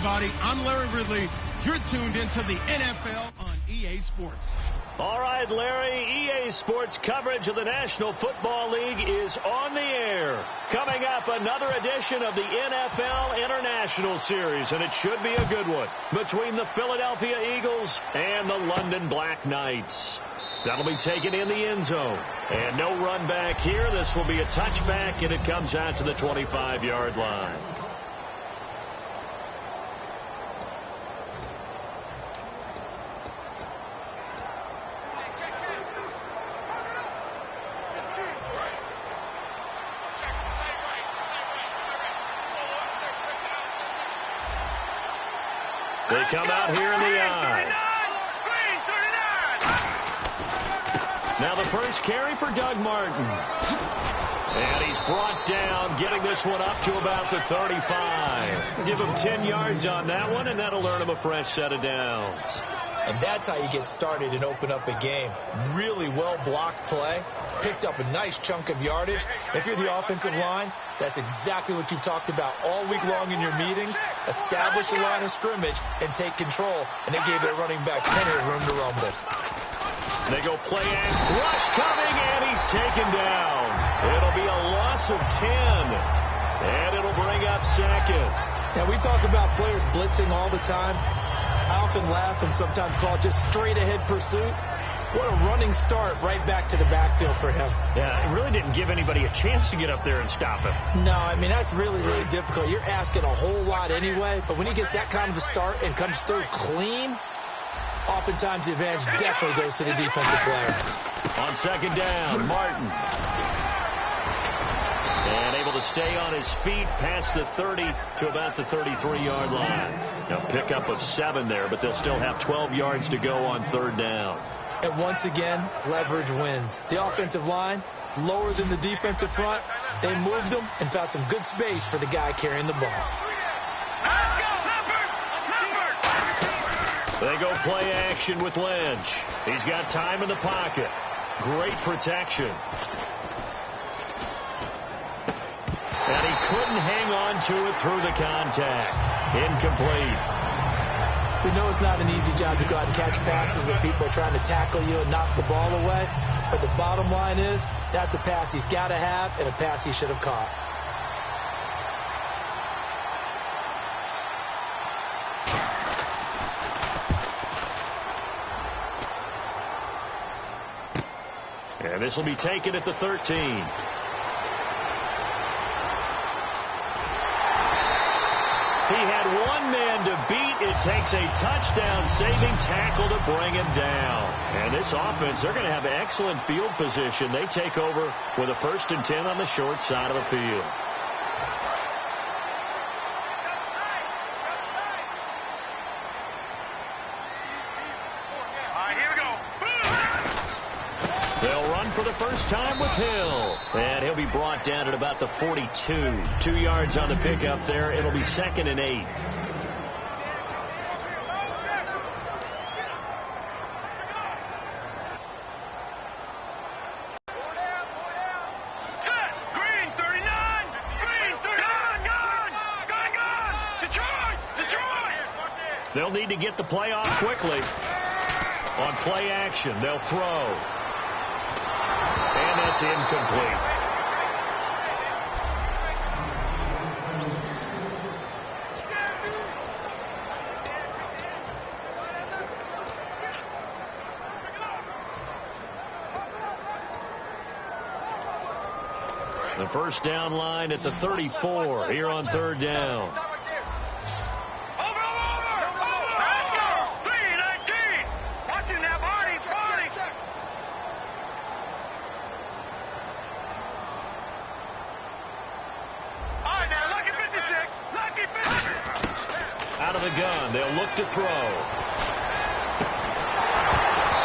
everybody. I'm Larry Ridley. You're tuned into the NFL on EA Sports. All right, Larry, EA Sports coverage of the National Football League is on the air. Coming up, another edition of the NFL International Series, and it should be a good one, between the Philadelphia Eagles and the London Black Knights. That'll be taken in the end zone. And no run back here. This will be a touchback, and it comes out to the 25-yard line. They come out here in the eye. Now the first carry for Doug Martin. And he's brought down, getting this one up to about the 35. Give him 10 yards on that one, and that'll earn him a fresh set of downs. And that's how you get started and open up a game. Really well-blocked play. Picked up a nice chunk of yardage. If you're the offensive line, that's exactly what you've talked about all week long in your meetings. Establish a line of scrimmage and take control. And they gave their running back plenty of room to rumble. They go play and rush coming, and he's taken down. It'll be a loss of 10. And it'll bring up second. Now, we talk about players blitzing all the time. I often laugh and sometimes call it just straight-ahead pursuit. What a running start right back to the backfield for him. Yeah, it really didn't give anybody a chance to get up there and stop him. No, I mean, that's really, really difficult. You're asking a whole lot anyway, but when he gets that kind of a start and comes through clean, oftentimes the advantage definitely goes to the defensive player. On second down, Martin. And able to stay on his feet past the 30 to about the 33-yard line. Now pickup of 7 there, but they'll still have 12 yards to go on third down. And once again, leverage wins. The offensive line, lower than the defensive front. They moved them and found some good space for the guy carrying the ball. They go play action with Lynch. He's got time in the pocket. Great protection. And he couldn't hang on to it through the contact. Incomplete. We know it's not an easy job to go out and catch passes when people are trying to tackle you and knock the ball away. But the bottom line is, that's a pass he's got to have and a pass he should have caught. And this will be taken at the 13. He had one man to beat. It takes a touchdown-saving tackle to bring him down. And this offense, they're going to have excellent field position. They take over with a 1st and 10 on the short side of the field. They'll run for the first time with Hill. And he'll be brought down at about the 42. 2 yards on the pickup there. It'll be 2nd and 8. They'll need to get the play off quickly. On play action, they'll throw. And that's incomplete. The first down line at the 34 here on third down. Out of the gun, they'll look to throw.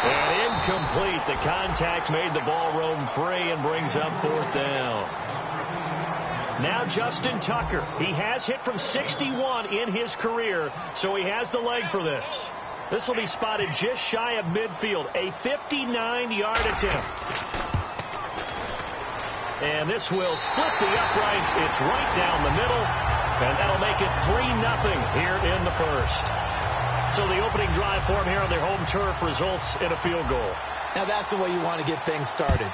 And incomplete. The contact made the ball roam free and brings up 4th down. Now Justin Tucker. He has hit from 61 in his career, so he has the leg for this. This will be spotted just shy of midfield. A 59-yard attempt. And this will split the uprights. It's right down the middle. And that'll make it 3-0 here in the first. So the opening drive for them here on their home turf results in a field goal. Now that's the way you want to get things started.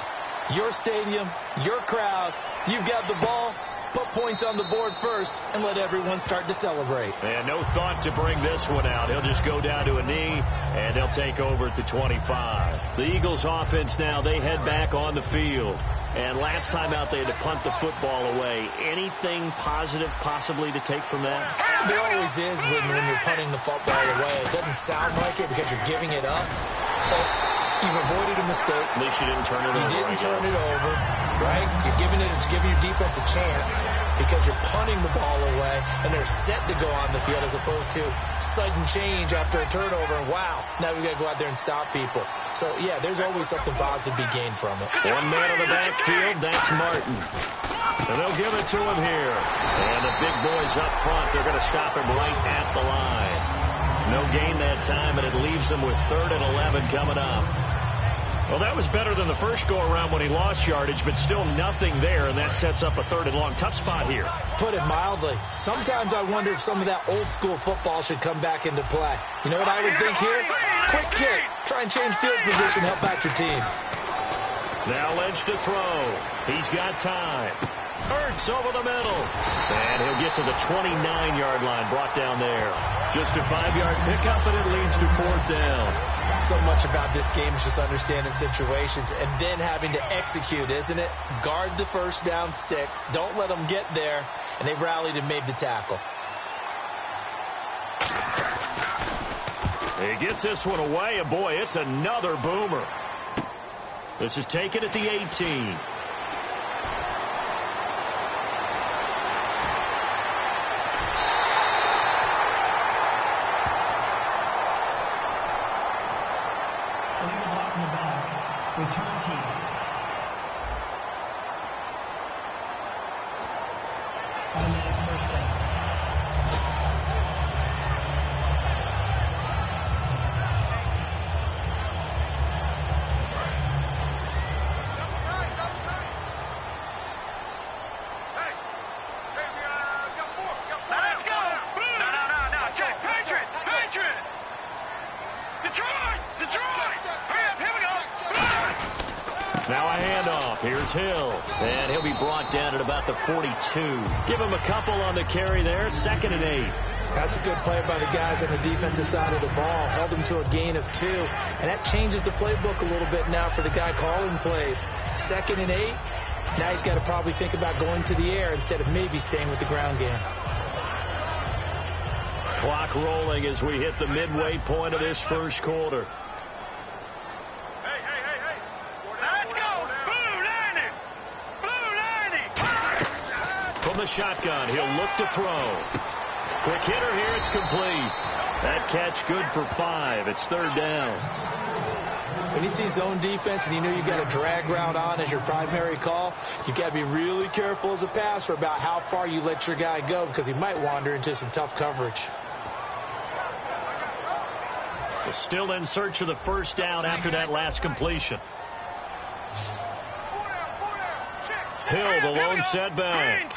Your stadium, your crowd, you've got the ball, put points on the board first, and let everyone start to celebrate. And no thought to bring this one out. He'll just go down to a knee, and they'll take over at the 25. The Eagles offense now, they head back on the field. And last time out, they had to punt the football away. Anything positive possibly to take from that? There always is when you're punting the football away. It doesn't sound like it because you're giving it up. But you've avoided a mistake. At least you didn't turn it over. You didn't turn it over, right? You're giving your defense a chance because you're punting the ball away, and they're set to go on the field as opposed to sudden change after a turnover. And wow, now we got to go out there and stop people. So, yeah, there's always something positive to be gained from it. One man on the backfield, that's Martin. And they'll give it to him here. And the big boys up front, they're going to stop him right at the line. No gain that time, and it leaves them with 3rd and 11 coming up. Well, that was better than the first go-around when he lost yardage, but still nothing there, and that sets up a 3rd and long. Tough spot here. Put it mildly. Sometimes I wonder if some of that old-school football should come back into play. You know what I would think here? Quick kick. Try and change field position, help out your team. Now Lynch to throw. He's got time. Hurts over the middle. And he'll get to the 29-yard line, brought down there. Just a 5-yard pickup, and it leads to 4th down. So much about this game is just understanding situations and then having to execute, isn't it? Guard the first down sticks. Don't let them get there. And they rallied and made the tackle. He gets this one away, and boy, it's another boomer. This is taken at the 18. Return team. Automatic first down. Now a handoff. Here's Hill. And he'll be brought down at about the 42. Give him a couple on the carry there. 2nd and 8. That's a good play by the guys on the defensive side of the ball. Held him to a gain of 2. And that changes the playbook a little bit now for the guy calling plays. 2nd and 8. Now he's got to probably think about going to the air instead of maybe staying with the ground game. Clock rolling as we hit the midway point of this first quarter. From the shotgun, he'll look to throw. Quick hitter here, it's complete. That catch good for 5. It's 3rd down. When you see zone defense and you know you got a drag route on as your primary call, you got to be really careful as a passer about how far you let your guy go because he might wander into some tough coverage. We're still in search of the first down after that last completion. Hill, the lone setback.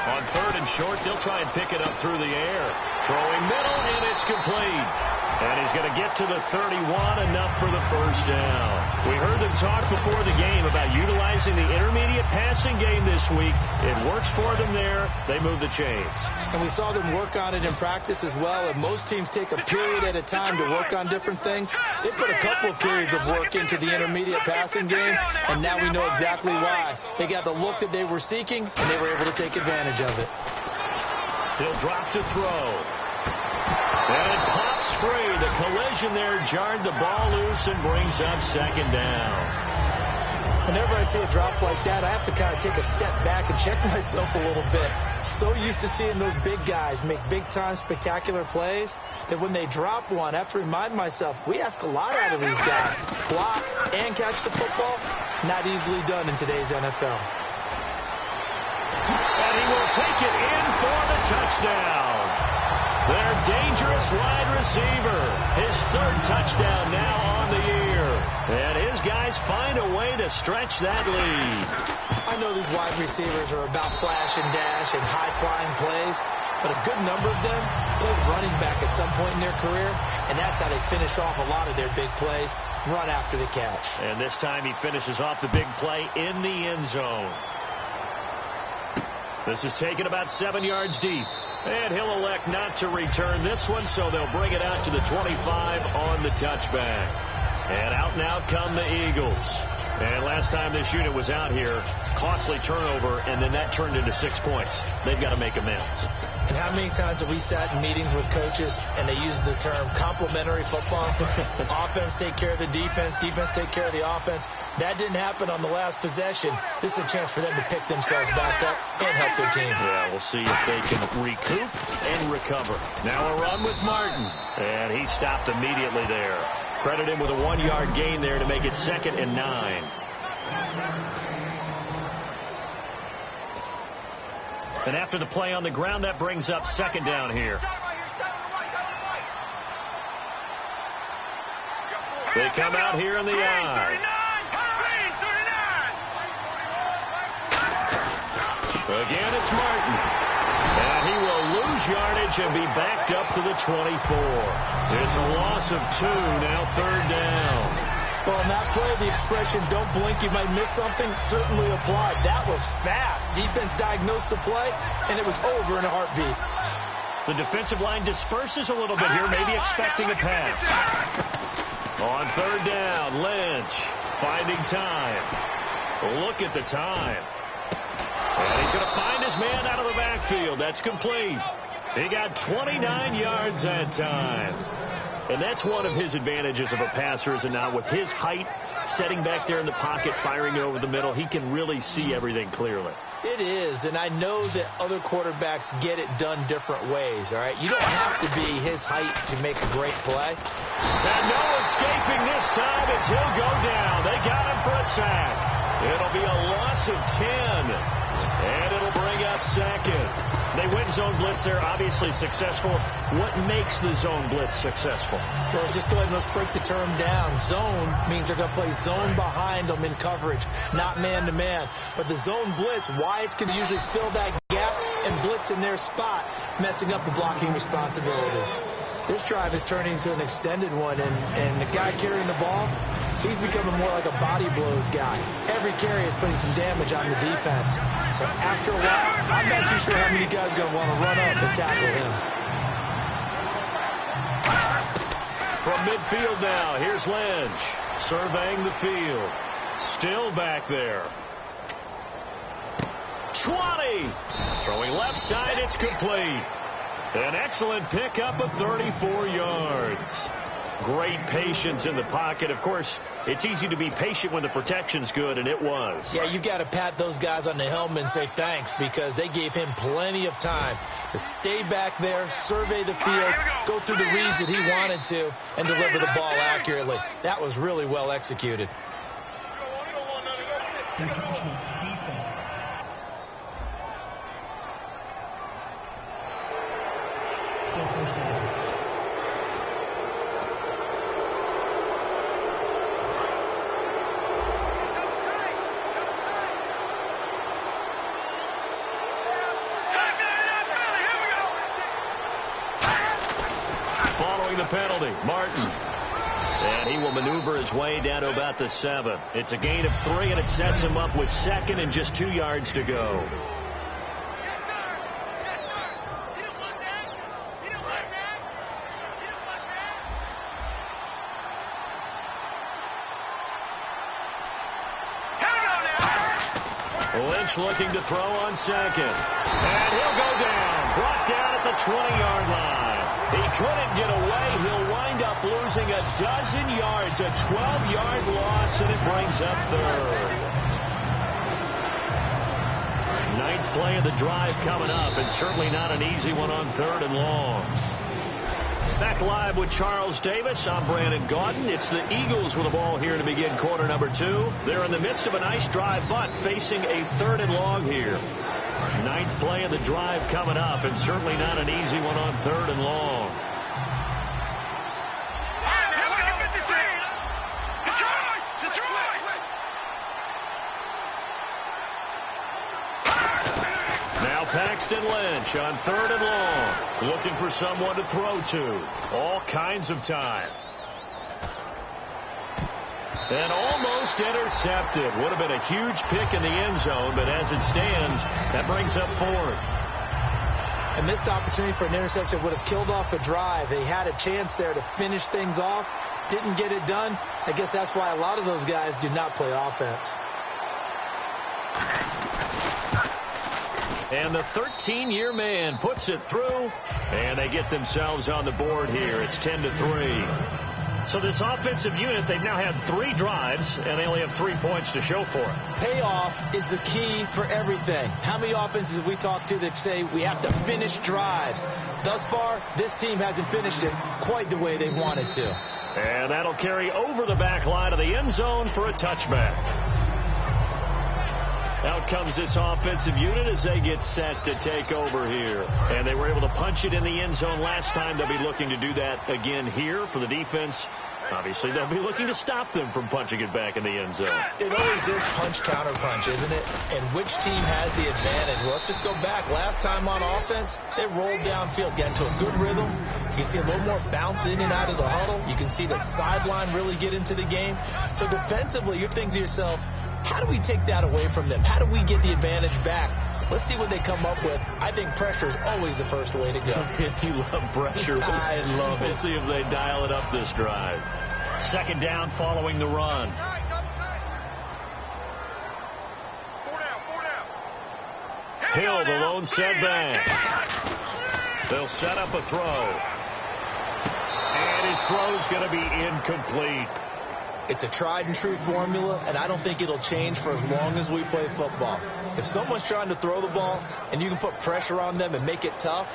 On 3rd and short, they'll try and pick it up through the air. Throwing middle, and it's complete. And he's going to get to the 31, enough for the first down. We heard them talk before the game about utilizing the intermediate passing game this week. It works for them there. They move the chains. And we saw them work on it in practice as well. And most teams take a period at a time to work on different things. They put a couple of periods of work into the intermediate passing game, and now we know exactly why. They got the look that they were seeking, and they were able to take advantage of it. He'll drop to throw. And it pops free. The collision there jarred the ball loose and brings up 2nd down. Whenever I see a drop like that, I have to kind of take a step back and check myself a little bit. So used to seeing those big guys make big-time spectacular plays that when they drop one, I have to remind myself, we ask a lot out of these guys. Block and catch the football, not easily done in today's NFL. And he will take it in for the touchdown. Their dangerous wide receiver. His third touchdown now on the year. And his guys find a way to stretch that lead. I know these wide receivers are about flash and dash and high-flying plays, but a good number of them played running back at some point in their career, and that's how they finish off a lot of their big plays, run after the catch. And this time he finishes off the big play in the end zone. This is taken about 7 yards deep. And he'll elect not to return this one, so they'll bring it out to the 25 on the touchback. And out come the Eagles. And last time this unit was out here, costly turnover, and then that turned into 6 points. They've got to make amends. And how many times have we sat in meetings with coaches and they use the term complementary football? Offense take care of the defense, defense take care of the offense. That didn't happen on the last possession. This is a chance for them to pick themselves back up and help their team. Yeah, we'll see if they can recoup and recover. Now a run with Martin. And he stopped immediately there. Credit him with a 1-yard gain there to make it 2nd and 9. And after the play on the ground, that brings up 2nd down here. They come out here in the I. Again, it's Martin. And he will lose yardage and be backed up to the 24. It's a loss of 2, now 3rd down. Well, in that play, the expression, don't blink, you might miss something, certainly applied. That was fast. Defense diagnosed the play, and it was over in a heartbeat. The defensive line disperses a little bit here, maybe expecting a pass. On 3rd down, Lynch finding time. Look at the time. And he's going to find his man out of the backfield. That's complete. He got 29 yards that time. And that's one of his advantages of a passer, is it not? With his height, setting back there in the pocket, firing it over the middle, he can really see everything clearly. It is, and I know that other quarterbacks get it done different ways, all right? You don't have to be his height to make a great play. And no escaping this time as he'll go down. They got him for a sack. It'll be a loss of 10. And it'll bring up 2nd. They went zone blitz there, obviously successful. What makes the zone blitz successful? Well, just go ahead and let's break the term down. Zone means they're going to play zone behind them in coverage, not man-to-man. But the zone blitz, Wyatt's going to usually fill that gap and blitz in their spot, messing up the blocking responsibilities. This drive is turning into an extended one, and the guy carrying the ball, he's becoming more like a body blows guy. Every carry is putting some damage on the defense. So after a while, I'm not too sure how many guys are going to want to run up and tackle him. From midfield now, here's Lynch surveying the field. Still back there. 20. Throwing left side, it's complete. An excellent pickup of 34 yards. Great patience in the pocket. Of course, it's easy to be patient when the protection's good, and it was. Yeah, you've got to pat those guys on the helmet and say thanks, because they gave him plenty of time to stay back there, survey the field, go through the reads that he wanted to, and deliver the ball accurately. That was really well executed. Encroachment, defense. Still 1st down. Following the penalty, Martin. And he will maneuver his way down to about the 7. It's a gain of 3, and it sets him up with 2nd and just 2 yards to go. Lynch looking to throw on 2nd. And he'll go down. Brought down at the 20-yard line. He couldn't get away. He'll wind up losing a dozen yards. A 12-yard loss, and it brings up 3rd. 9th play of the drive coming up, and certainly not an easy one on 3rd and long. Back live with Charles Davis. I'm Brandon Gaudin. It's the Eagles with the ball here to begin quarter number 2. They're in the midst of a nice drive, but facing a 3rd and long here. Ninth play of the drive coming up, and certainly not an easy one on 3rd and long. Now Paxton Lynch on 3rd and long, looking for someone to throw to. All kinds of time. And almost intercepted. Would have been a huge pick in the end zone, but as it stands, that brings up 4th. A missed opportunity for an interception would have killed off a drive. They had a chance there to finish things off. Didn't get it done. I guess that's why a lot of those guys do not play offense. And the 13-year man puts it through, and they get themselves on the board here. It's 10-3. So this offensive unit, they've now had 3 drives, and they only have 3 points to show for it. Payoff is the key for everything. How many offenses have we talked to that say we have to finish drives? Thus far, this team hasn't finished it quite the way they wanted to. And that'll carry over the back line of the end zone for a touchback. Out comes this offensive unit as they get set to take over here. And they were able to punch it in the end zone last time. They'll be looking to do that again here for the defense. Obviously, they'll be looking to stop them from punching it back in the end zone. It always is punch-counter-punch, isn't it? And which team has the advantage? Well, let's just go back. Last time on offense, they rolled downfield, got into a good rhythm. You can see a little more bounce in and out of the huddle. You can see the sideline really get into the game. So defensively, you're thinking to yourself, how do we take that away from them? How do we get the advantage back? Let's see what they come up with. I think pressure is always the first way to go. You love pressure. I love it. We'll see if they dial it up this drive. 2nd down following the run. Hill, the lone setback. They'll set up a throw. And his throw's going to be incomplete. It's a tried-and-true formula, and I don't think it'll change for as long as we play football. If someone's trying to throw the ball and you can put pressure on them and make it tough,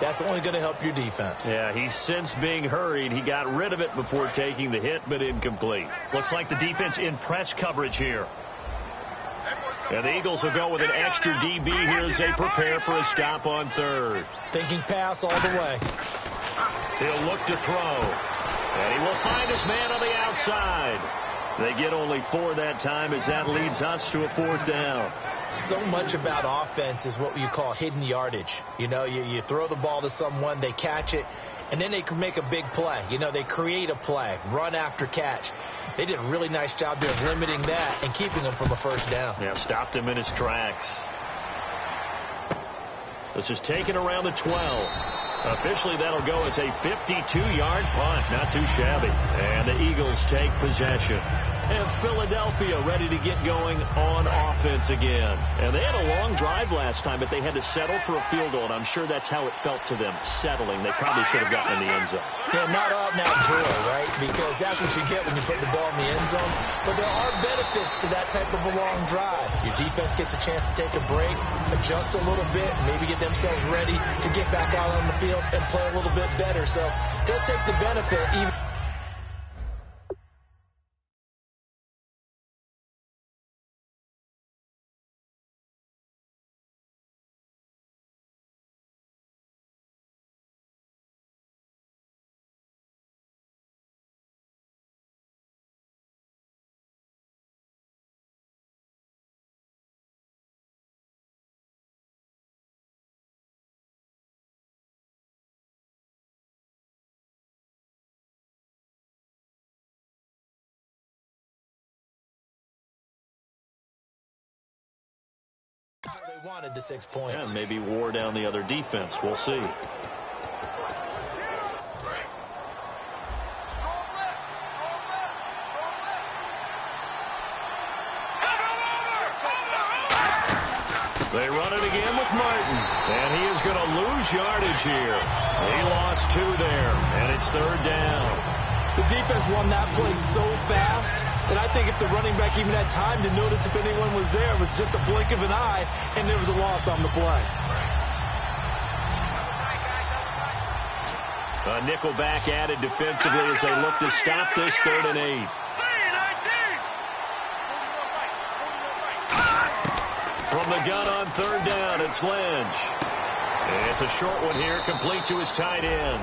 that's only going to help your defense. Yeah, he's since being hurried. He got rid of it before taking the hit, but incomplete. Looks like the defense in press coverage here. And the Eagles will go with an extra DB here as they prepare for a stop on 3rd. Thinking pass all the way. He'll look to throw. And he will find his man on the outside. They get only 4 that time as that leads us to a 4th down. So much about offense is what you call hidden yardage. You know, you throw the ball to someone, they catch it, and then they can make a big play. You know, they create a play, run after catch. They did a really nice job there of limiting that and keeping him from a 1st down. Yeah, stopped him in his tracks. This is taken around the 12. Officially, that'll go as a 52-yard punt. Not too shabby. And the Eagles take possession. And Philadelphia ready to get going on offense again. And they had a long drive last time, but they had to settle for a field goal, and I'm sure that's how it felt to them, settling. They probably should have gotten in the end zone. Yeah, not out-and-out joy, right? Because that's what you get when you put the ball in the end zone. But there are benefits to that type of a long drive. Your defense gets a chance to take a break, adjust a little bit, maybe get themselves ready to get back out on the field and play a little bit better. So they'll take the benefit even. They wanted the 6 points. And maybe wore down the other defense. We'll see. They run it again with Martin. And he is going to lose yardage here. He lost 2 there. And it's 3rd down. The defense won that play so fast that I think if the running back even had time to notice if anyone was there, it was just a blink of an eye, and there was a loss on the play. A nickel back added defensively as they look to stop this 3rd and 8. From From the gun on third down, it's Lynch. It's a short one here, complete to his tight end.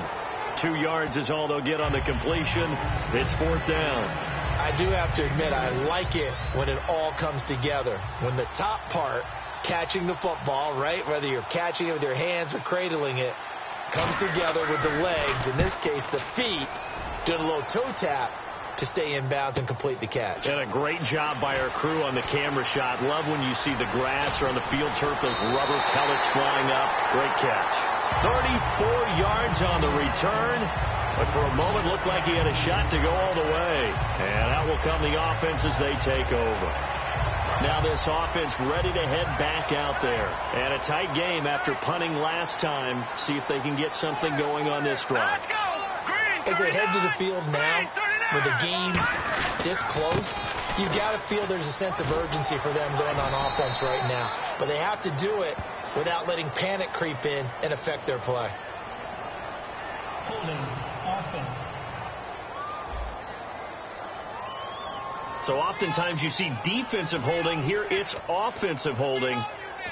2 yards is all they'll get on the completion. It's fourth down. I do have to admit, I like it when it all comes together. When the top part, catching the football, right, whether you're catching it with your hands or cradling it, comes together with the legs, in this case the feet, doing a little toe tap to stay in bounds and complete the catch. And a great job by our crew on the camera shot. Love when you see the grass or on the field turf, those rubber pellets flying up. Great catch. 34 yards on the return, but for a moment looked like he had a shot to go all the way. And out will come the offense as they take over. Now this offense ready to head back out there. And a tight game after punting last time. See if they can get something going on this drive. As they head to the field now, with a game this close, you've got to feel there's a sense of urgency for them going on offense right now. But they have to do it without letting panic creep in and affect their play. Holding offense. So oftentimes you see defensive holding. Here it's offensive holding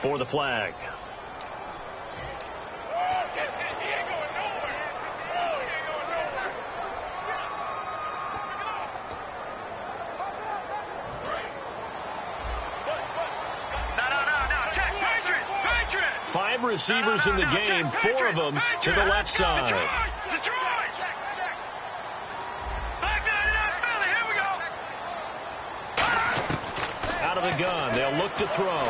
for the flag. Five receivers in the game, 4 of them to the left side. Out of the gun, they'll look to throw.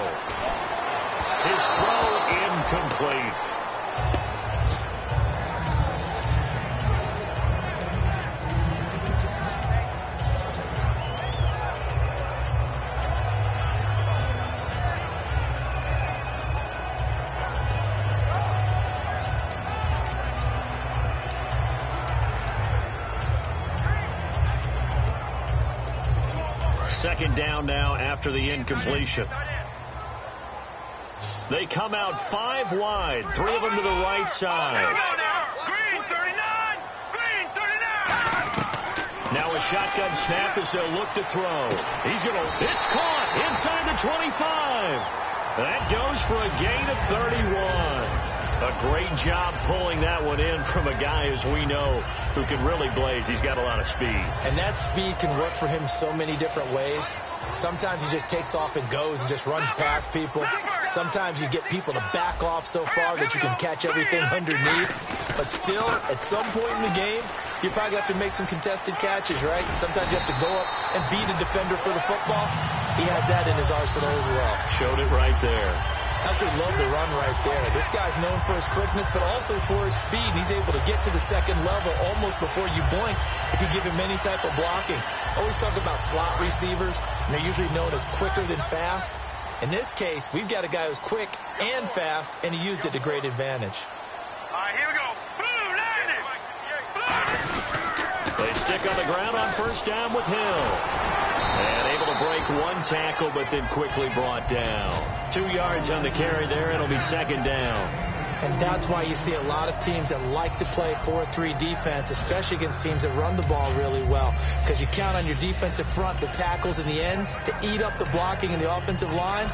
His throw incomplete. Second down now after the incompletion. They come out 5 wide, 3 of them to the right side. Now a shotgun snap as they'll look to throw. It's caught inside the 25. That goes for a gain of 31. A great job pulling that one in from a guy, as we know, who can really blaze. He's got a lot of speed. And that speed can work for him so many different ways. Sometimes he just takes off and goes and just runs past people. Sometimes you get people to back off so far that you can catch everything underneath. But still, at some point in the game, you probably have to make some contested catches, right? Sometimes you have to go up and beat a defender for the football. He has that in his arsenal as well. Showed it right there. Absolutely love the run right there. This guy's known for his quickness, but also for his speed. He's able to get to the second level almost before you blink if you give him any type of blocking. Always talk about slot receivers, and they're usually known as quicker than fast. In this case, we've got a guy who's quick and fast, and he used it to great advantage. All right, here we go. Boom, landed. They stick on the ground on first down with Hill. And able to break 1 tackle, but then quickly brought down. 2 yards on the carry there, and it'll be second down. And that's why you see a lot of teams that like to play 4-3 defense, especially against teams that run the ball really well, because you count on your defensive front, the tackles and the ends, to eat up the blocking in the offensive line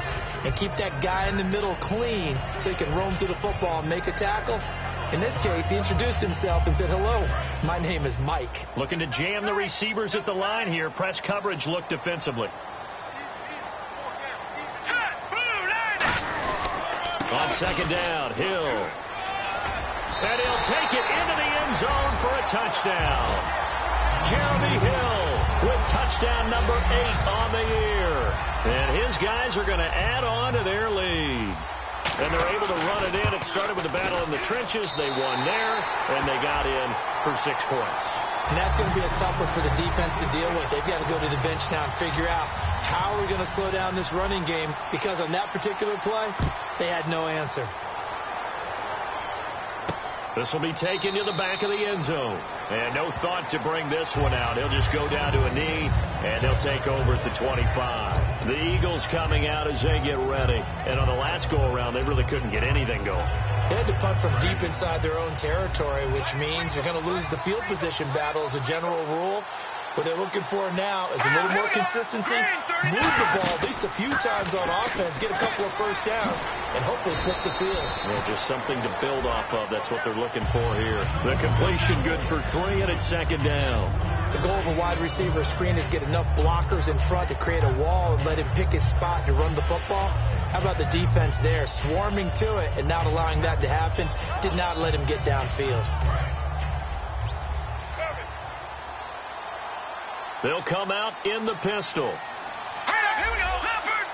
and keep that guy in the middle clean so he can roam through the football and make a tackle. In this case, he introduced himself and said, "Hello, my name is Mike." Looking to jam the receivers at the line here. Press coverage look defensively. On second down, Hill. And he'll take it into the end zone for a touchdown. Jeremy Hill with touchdown number 8 on the year. And his guys are going to add on to their lead. And they're able to run it in. It started with a battle in the trenches. They won there, and they got in for 6 points. And that's going to be a tough one for the defense to deal with. They've got to go to the bench now and figure out how are we going to slow down this running game, because on that particular play, they had no answer. This will be taken to the back of the end zone. And no thought to bring this one out. He'll just go down to a knee, and they'll take over at the 25. The Eagles coming out as they get ready. And on the last go-around, they really couldn't get anything going. They had to punt from deep inside their own territory, which means you're going to lose the field position battle as a general rule. What they're looking for now is a little more consistency, move the ball at least a few times on offense, get a couple of first downs, and hopefully flip the field. Well, just something to build off of. That's what they're looking for here. The completion good for 3, and it's second down. The goal of a wide receiver screen is get enough blockers in front to create a wall and let him pick his spot to run the football. How about the defense there, swarming to it and not allowing that to happen? Did not let him get downfield. They'll come out in the pistol. Here we go. Leopard.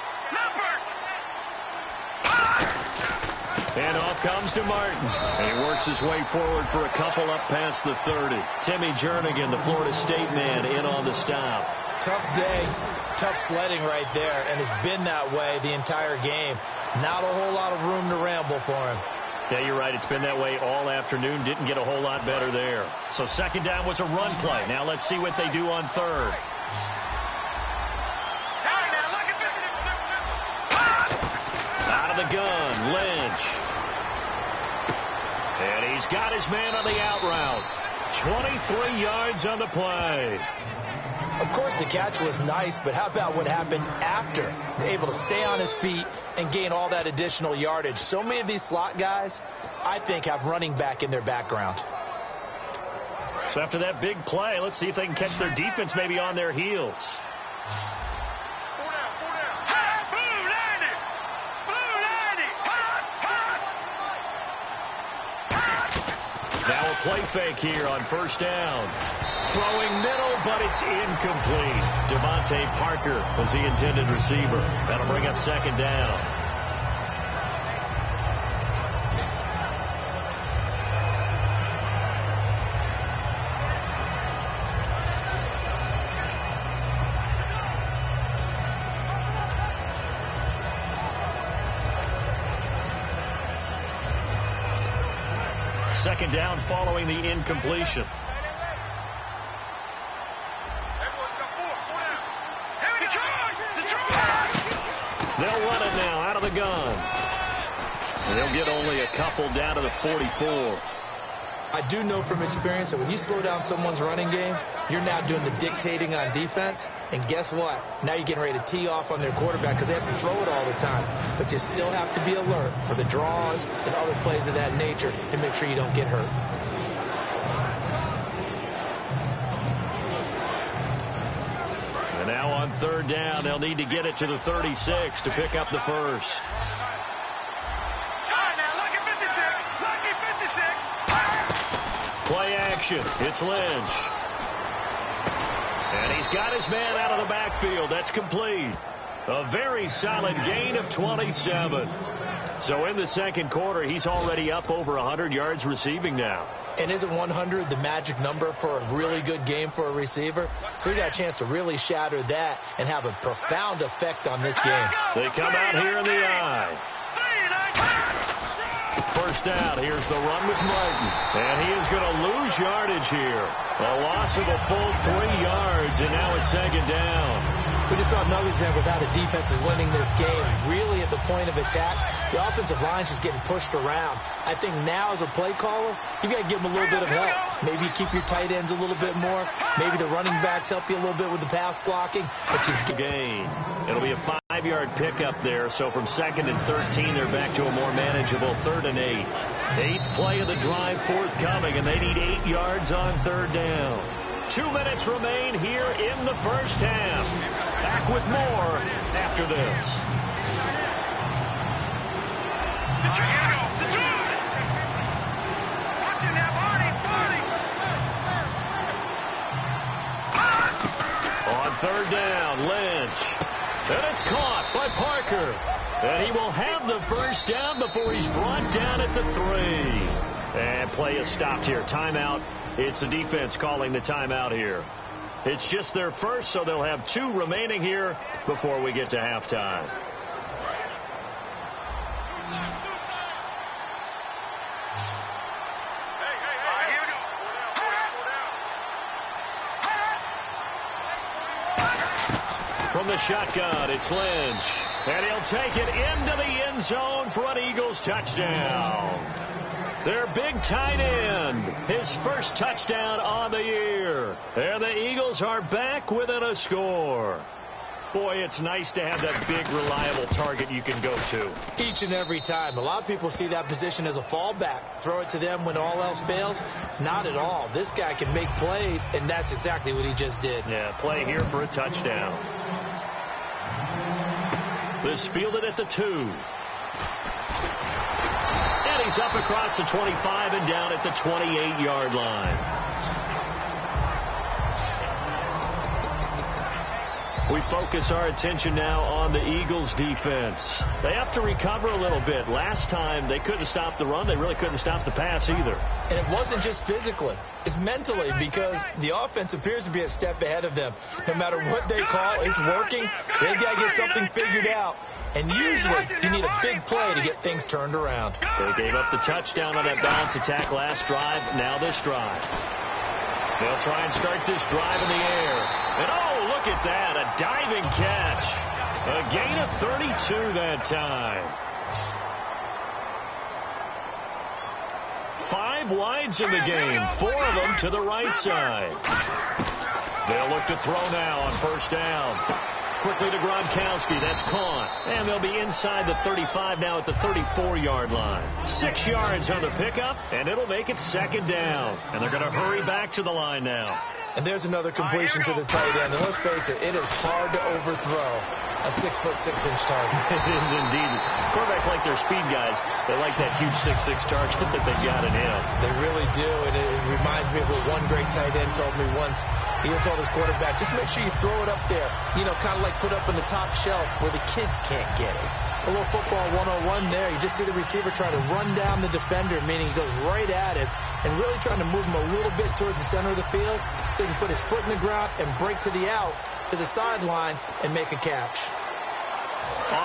And off comes to Martin. And he works his way forward for a couple up past the 30. Timmy Jernigan, the Florida State man, in on the stop. Tough day, tough sledding right there, and it's been that way the entire game. Not a whole lot of room to ramble for him. Yeah, you're right. It's been that way all afternoon. Didn't get a whole lot better there. So second down was a run play. Now let's see what they do on third. Out of the gun, Lynch. And he's got his man on the out route. 23 yards on the play. Of course, the catch was nice, but how about what happened after? Able to stay on his feet and gain all that additional yardage. So many of these slot guys, I think, have running back in their background. So after that big play, let's see if they can catch their defense maybe on their heels. Now a play fake here on first down. Throwing middle, but it's incomplete. Devontae Parker was the intended receiver. That'll bring up second down. Second down following the incompletion. They'll run it now out of the gun. And they'll get only a couple down to the 44. I do know from experience that when you slow down someone's running game, you're now doing the dictating on defense. And guess what? Now you're getting ready to tee off on their quarterback because they have to throw it all the time. But you still have to be alert for the draws and other plays of that nature to make sure you don't get hurt. And now on third down, they'll need to get it to the 36 to pick up the first. Play action. It's Lynch. And he's got his man out of the backfield. That's complete. A very solid gain of 27. So in the second quarter, he's already up over 100 yards receiving now. And isn't 100 the magic number for a really good game for a receiver? So he got a chance to really shatter that and have a profound effect on this game. They come out here in the eye. First down. Here's the run with Martin. And he is going to lose yardage here. A loss of a full 3 yards, and now it's second down. We just saw another example of how the defense is winning this game. Really at the point of attack, the offensive line's just getting pushed around. I think now as a play caller, you got to give them a little bit of help. Maybe keep your tight ends a little bit more. Maybe the running backs help you a little bit with the pass blocking. But you gain. It'll be a 5-yard pickup there. So from second and 13, they're back to a more manageable 3rd and 8. 8th play of the drive forthcoming, and they need 8 yards on third down. 2 minutes remain here in the first half. Back with more after this. On third down, Lynch. And it's caught by Parker. And he will have the first down before he's brought down at the 3. And play is stopped here. Timeout. It's the defense calling the timeout here. It's just their first, so they'll have 2 remaining here before we get to halftime. From the shotgun, it's Lynch. And he'll take it into the end zone for an Eagles touchdown. Their big tight end, his first touchdown on the year. And the Eagles are back within a score. Boy, it's nice to have that big, reliable target you can go to. Each and every time. A lot of people see that position as a fallback. Throw it to them when all else fails. Not at all. This guy can make plays, and that's exactly what he just did. Yeah, play here for a touchdown. This fielded at the 2. And he's up across the 25 and down at the 28-yard line. We focus our attention now on the Eagles defense. They have to recover a little bit. Last time they couldn't stop the run. They really couldn't stop the pass either. And it wasn't just physically. It's mentally, because the offense appears to be a step ahead of them. No matter what they call, it's working. They've got to get something figured out. And usually you need a big play to get things turned around. They gave up the touchdown on that bounce attack last drive. Now this drive. They'll try and start this drive in the air. And oh, look at that. A diving catch. A gain of 32 that time. 5 wides in the game. 4 of them to the right side. They'll look to throw now on first down. Quickly to Gronkowski. That's caught. And they'll be inside the 35 now at the 34-yard line. 6 yards on the pickup, and it'll make it second down. And they're going to hurry back to the line now. And there's another completion to the tight end. And let's face it is hard to overthrow a 6'6" target. It is indeed. Quarterbacks like their speed guys. They like that huge 6'6" target that they got in him. They really do, and it reminds me of what one great tight end told me once. He told his quarterback, just make sure you throw it up there, kind of like put up in the top shelf where the kids can't get it. A little football 101 there. You just see the receiver trying to run down the defender, meaning he goes right at it, and really trying to move him a little bit towards the center of the field so he can put his foot in the ground and break to the out, to the sideline, and make a catch.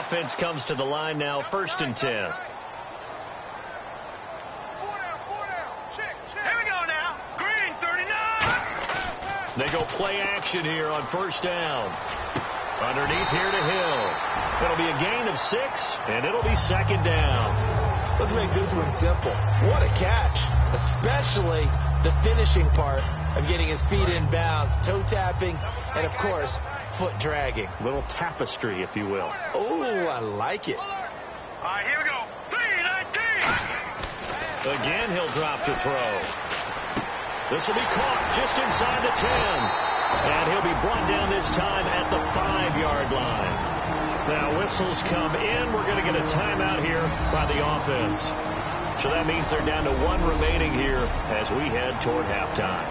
Offense comes to the line now, 1st and 10. Here we go now. Green 39. They go play action here on first down. Underneath here to Hill. It'll be a gain of 6, and it'll be second down. Let's make this one simple. What a catch, especially the finishing part of getting his feet in bounds, toe tapping, and, of course, foot dragging. Little tapestry, if you will. Oh, I like it. All right, here we go. 3-19. Again, he'll drop to throw. This will be caught just inside the 10. And he'll be brought down this time at the 5-yard line. Now, whistles come in. We're going to get a timeout here by the offense. So that means they're down to 1 remaining here as we head toward halftime.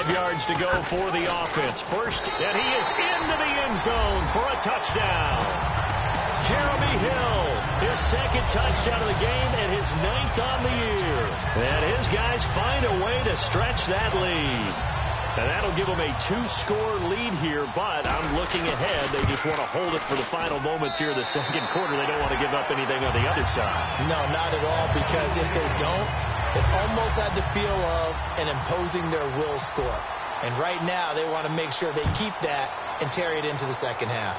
Yards to go for the offense. First, and he is into the end zone for a touchdown. Jeremy Hill, his 2nd touchdown of the game and his 9th on the year. And his guys find a way to stretch that lead. And that'll give them a 2-score lead here, but I'm looking ahead. They just want to hold it for the final moments here in the second quarter. They don't want to give up anything on the other side. No, not at all, because if they don't, it almost had the feel of an imposing their will score. And right now, they want to make sure they keep that and carry it into the second half.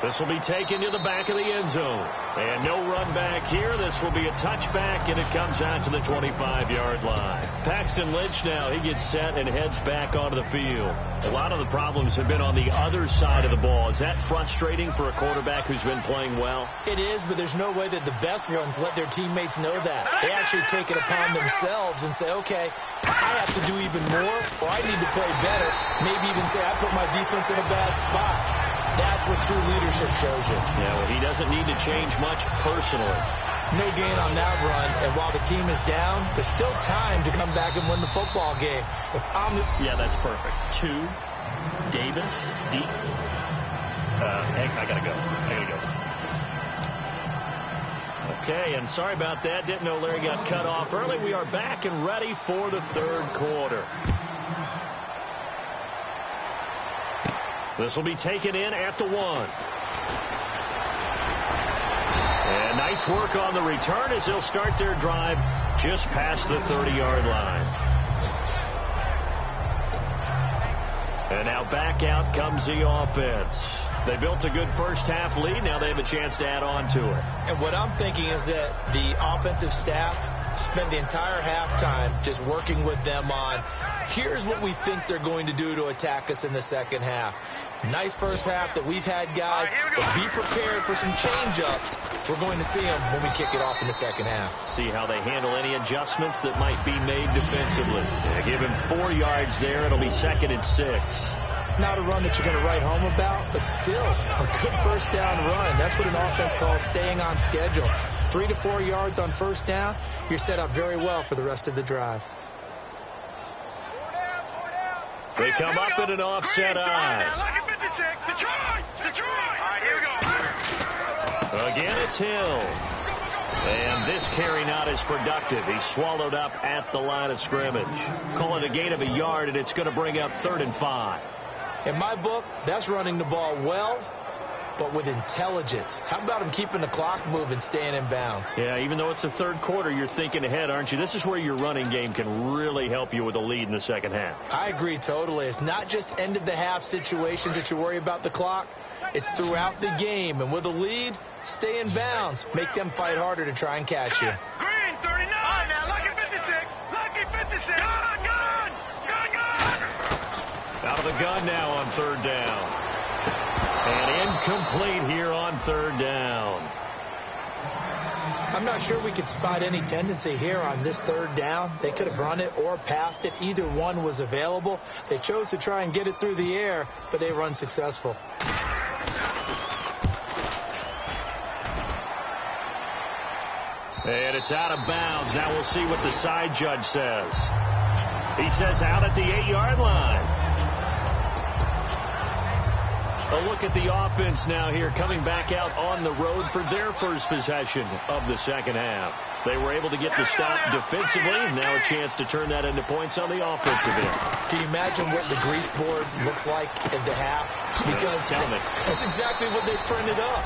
This will be taken to the back of the end zone. And no run back here. This will be a touchback, and it comes out to the 25-yard line. Paxton Lynch now, he gets set and heads back onto the field. A lot of the problems have been on the other side of the ball. Is that frustrating for a quarterback who's been playing well? It is, but there's no way that the best ones let their teammates know that. They actually take it upon themselves and say, okay, I have to do even more, or I need to play better. Maybe even say, I put my defense in a bad spot. That's what true leadership shows you. Yeah, well, he doesn't need to change much personally. No gain on that run, and while the team is down, there's still time to come back and win the football game. Yeah, that's perfect. 2 Davis, deep. I gotta go. Okay, and sorry about that. Didn't know Larry got cut off early. We are back and ready for the third quarter. This will be taken in at the 1. And nice work on the return as they'll start their drive just past the 30-yard line. And now back out comes the offense. They built a good first-half lead. Now they have a chance to add on to it. And what I'm thinking is that the offensive staff spend the entire halftime just working with them on, here's what we think they're going to do to attack us in the second half. Nice first half that we've had, guys, but be prepared for some change-ups. We're going to see them when we kick it off in the second half. See how they handle any adjustments that might be made defensively. Give him 4 yards there. It'll be 2nd and 6. Not a run that you're going to write home about, but still a good first down run. That's what an offense calls staying on schedule. 3 to 4 yards on first down, you're set up very well for the rest of the drive. They come up in an offset eye. Lucky 56. Detroit. All right, here we go. Again, it's Hill. And this carry not as productive. He's swallowed up at the line of scrimmage. Call it a gain of a yard, and it's going to bring up 3rd and 5. In my book, that's running the ball well, but with intelligence. How about him keeping the clock moving, staying in bounds? Yeah, even though it's the third quarter, you're thinking ahead, aren't you? This is where your running game can really help you with a lead in the second half. I agree totally. It's not just end-of-the-half situations that you worry about the clock. It's throughout the game. And with a lead, stay in bounds. Make them fight harder to try and catch you. Green 39. Now, lucky 56. Lucky 56. Gun. Out of the gun now on 3rd down. And incomplete here on 3rd down. I'm not sure we could spot any tendency here on this 3rd down. They could have run it or passed it. Either one was available. They chose to try and get it through the air, but they were unsuccessful. And it's out of bounds. Now we'll see what the side judge says. He says out at the 8-yard line. A look at the offense now here, coming back out on the road for their first possession of the second half. They were able to get the stop defensively. Now a chance to turn that into points on the offensive end. Can you imagine what the grease board looks like at the half? Because Tell me. that's exactly what they printed up.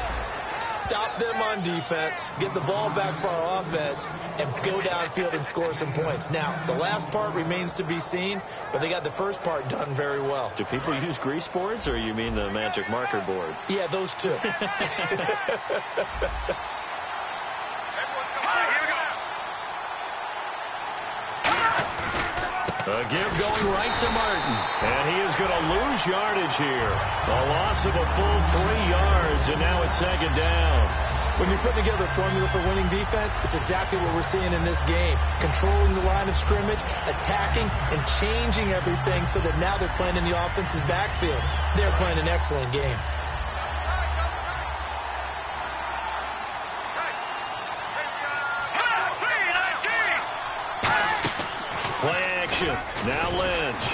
Stop them on defense, get the ball back for our offense, and go downfield and score some points. Now, the last part remains to be seen, but they got the first part done very well. Do people use grease boards, or you mean the magic marker boards? Yeah, those two. A give going right to Martin. And he is going to lose yardage here. A loss of a full 3 yards, and now it's 2nd down. When you're putting together a formula for winning defense, it's exactly what we're seeing in this game. Controlling the line of scrimmage, attacking, and changing everything so that now they're playing in the offense's backfield. They're playing an excellent game. Now Lynch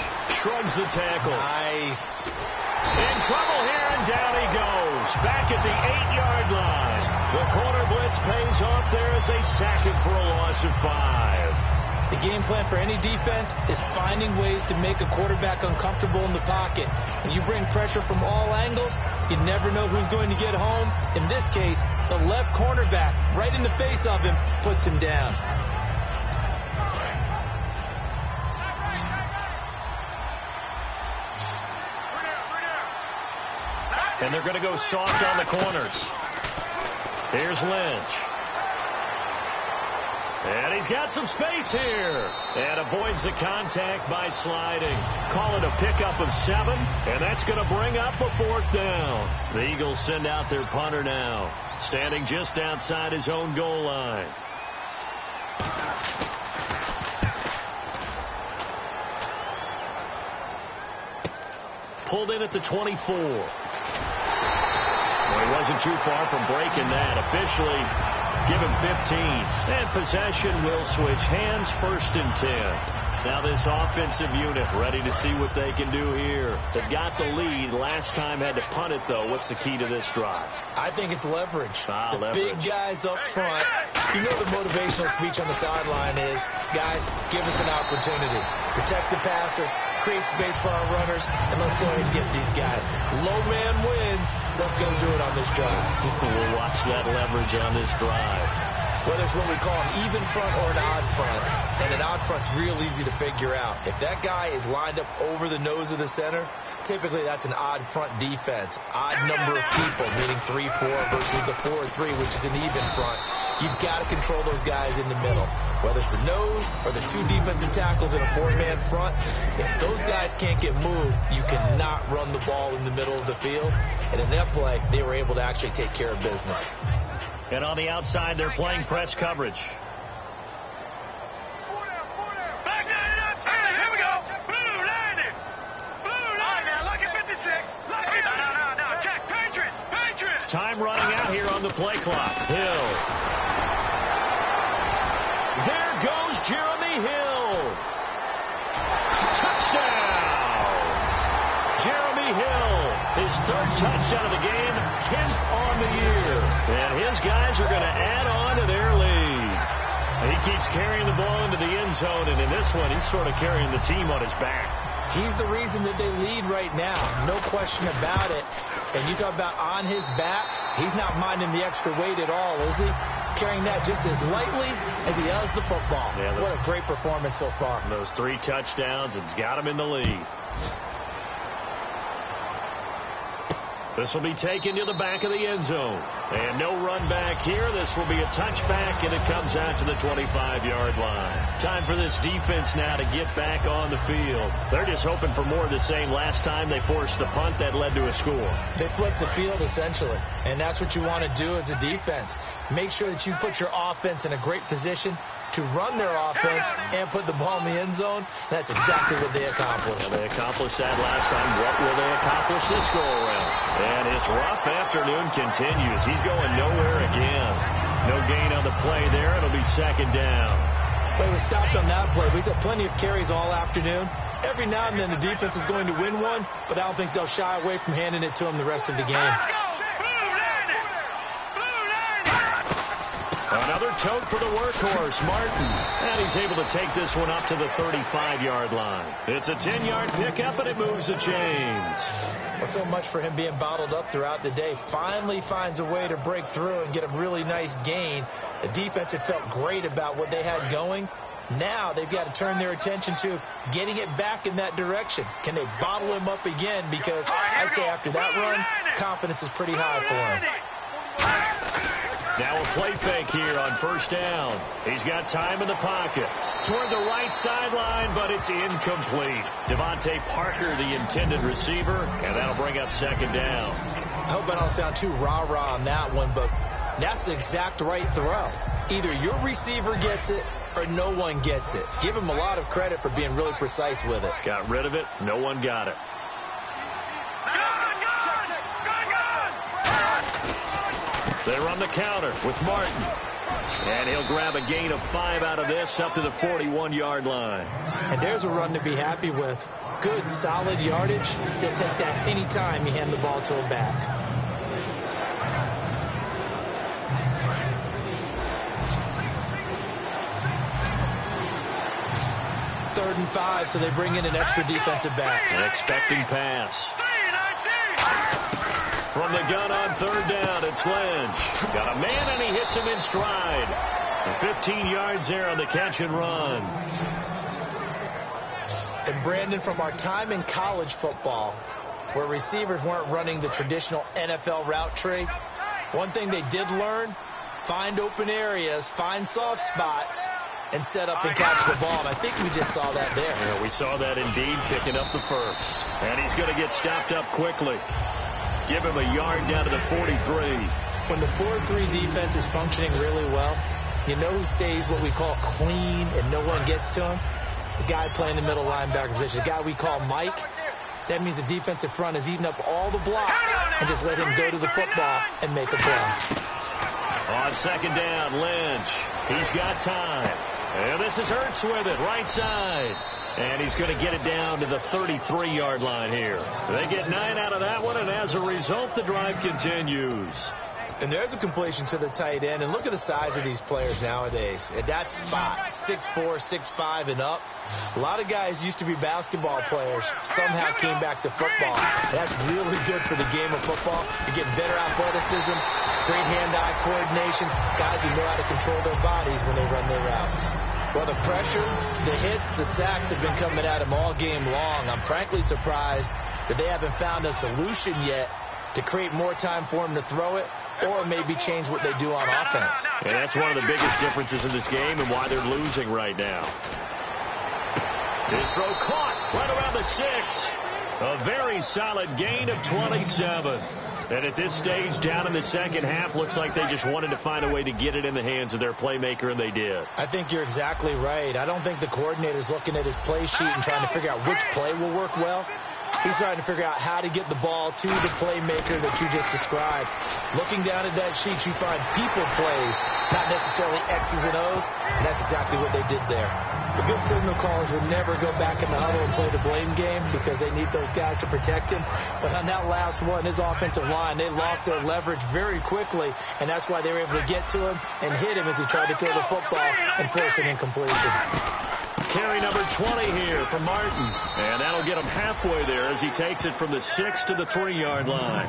shrugs the tackle. Nice. In trouble here, and down he goes. Back at the 8-yard line. The corner blitz pays off there as they sack him for a loss of 5. The game plan for any defense is finding ways to make a quarterback uncomfortable in the pocket. When you bring pressure from all angles, you never know who's going to get home. In this case, the left cornerback, right in the face of him, puts him down. And they're going to go soft on the corners. Here's Lynch. And he's got some space here. And avoids the contact by sliding. Call it a pickup of 7. And that's going to bring up a 4th down. The Eagles send out their punter now. Standing just outside his own goal line. Pulled in at the 24. Well, he wasn't too far from breaking that. Officially, give him 15. And possession will switch hands, 1st and 10. Now this offensive unit ready to see what they can do here. They've got the lead. Last time had to punt it, though. What's the key to this drive? I think it's leverage. The leverage. Big guys up front. You know the motivational speech on the sideline is, guys, give us an opportunity. Protect the passer, create space for our runners, and let's go ahead and get these guys. Low man wins. Let's go do it on this drive. We'll watch that leverage on this drive. Whether it's what we call an even front or an odd front. And an odd front's real easy to figure out. If that guy is lined up over the nose of the center, typically that's an odd front defense. Odd number of people, meaning 3-4 versus the 4-3, which is an even front. You've got to control those guys in the middle. Whether it's the nose or the two defensive tackles in a four-man front, if those guys can't get moved, you cannot run the ball in the middle of the field. And in that play, they were able to actually take care of business. And on the outside, they're playing press coverage. Back up. Hey, here we go. Blue landing. Blue landing. Now look at 56. Look at no. Check. Patriot. Time running out here on the play clock. Hill. There goes Jeremy Hill. Touchdown. Jeremy Hill. His third touchdown of the game, 10th on the year. And his guys are going to add on to their lead. And he keeps carrying the ball into the end zone, and in this one, he's sort of carrying the team on his back. He's the reason that they lead right now. No question about it. And you talk about on his back, he's not minding the extra weight at all, is he? Carrying that just as lightly as he does the football. Yeah, what a great performance so far. Those 3 touchdowns, it's got him in the lead. This will be taken to the back of the end zone. And no run back here. This will be a touchback, and it comes out to the 25-yard line. Time for this defense now to get back on the field. They're just hoping for more of the same. Last time they forced a punt that led to a score. They flipped the field, essentially. And that's what you want to do as a defense. Make sure that you put your offense in a great position to run their offense and put the ball in the end zone. That's exactly what they accomplished. Well, they accomplished that last time. What will they accomplish this go-around? And his rough afternoon continues. He's going nowhere again. No gain on the play there. It'll be second down. Well, he was stopped on that play. He's had plenty of carries all afternoon. Every now and then the defense is going to win one, but I don't think they'll shy away from handing it to him the rest of the game. Another tote for the workhorse, Martin. And he's able to take this one up to the 35-yard line. It's a 10-yard pickup, and it moves the chains. Well, so much for him being bottled up throughout the day. Finally finds a way to break through and get a really nice gain. The defense had felt great about what they had going. Now they've got to turn their attention to getting it back in that direction. Can they bottle him up again? Because I'd say after that run, confidence is pretty high for him. Now a play fake here on first down. He's got time in the pocket. Toward the right sideline, but it's incomplete. Devontae Parker, the intended receiver, and that'll bring up second down. I hope I don't sound too rah-rah on that one, but that's the exact right throw. Either your receiver gets it or no one gets it. Give him a lot of credit for being really precise with it. Got rid of it. No one got it. They run the counter with Martin. And he'll grab a gain of 5 out of this up to the 41-yard line. And there's a run to be happy with. Good, solid yardage. They'll take that any time you hand the ball to him back. Third and 5, so they bring in an extra defensive back. An expecting pass. From the gun on third down, it's Lynch. Got a man, and he hits him in stride. And 15 yards there on the catch and run. And Brandon, from our time in college football, where receivers weren't running the traditional NFL route tree, one thing they did learn, find open areas, find soft spots, and set up and catch the ball. And I think we just saw that there. Yeah, we saw that indeed, picking up the first. And he's going to get stopped up quickly. Give him a yard down to the 43. When the 4-3 defense is functioning really well, you know who stays what we call clean and no one gets to him? The guy playing the middle linebacker position, the guy we call Mike. That means the defensive front is eating up all the blocks and just let him go to the football and make a play. On second down, Lynch. He's got time. And this is Hurts with it, right side. And he's going to get it down to the 33-yard line here. They get 9 out of that one, and as a result, the drive continues. And there's a completion to the tight end. And look at the size of these players nowadays. At that spot, 6'4", 6'5", and up. A lot of guys used to be basketball players, somehow came back to football. That's really good for the game of football. You're getting better athleticism, great hand-eye coordination, guys who know how to control their bodies when they run their routes. Well, the pressure, the hits, the sacks have been coming at him all game long. I'm frankly surprised that they haven't found a solution yet to create more time for him to throw it, or maybe change what they do on offense. And that's one of the biggest differences in this game and why they're losing right now. His throw caught right around the 6. A very solid gain of 27. And at this stage, down in the second half, looks like they just wanted to find a way to get it in the hands of their playmaker, and they did. I think you're exactly right. I don't think the coordinator's looking at his play sheet and trying to figure out which play will work well. He's trying to figure out how to get the ball to the playmaker that you just described. Looking down at that sheet, you find people plays, not necessarily X's and O's, and that's exactly what they did there. The good signal callers would never go back in the huddle and play the blame game because they need those guys to protect him. But on that last one, his offensive line, they lost their leverage very quickly, and that's why they were able to get to him and hit him as he tried to throw the football and force an incompletion. Carry number 20 here for Martin. And that'll get him halfway there as he takes it from the 6 to the 3-yard line.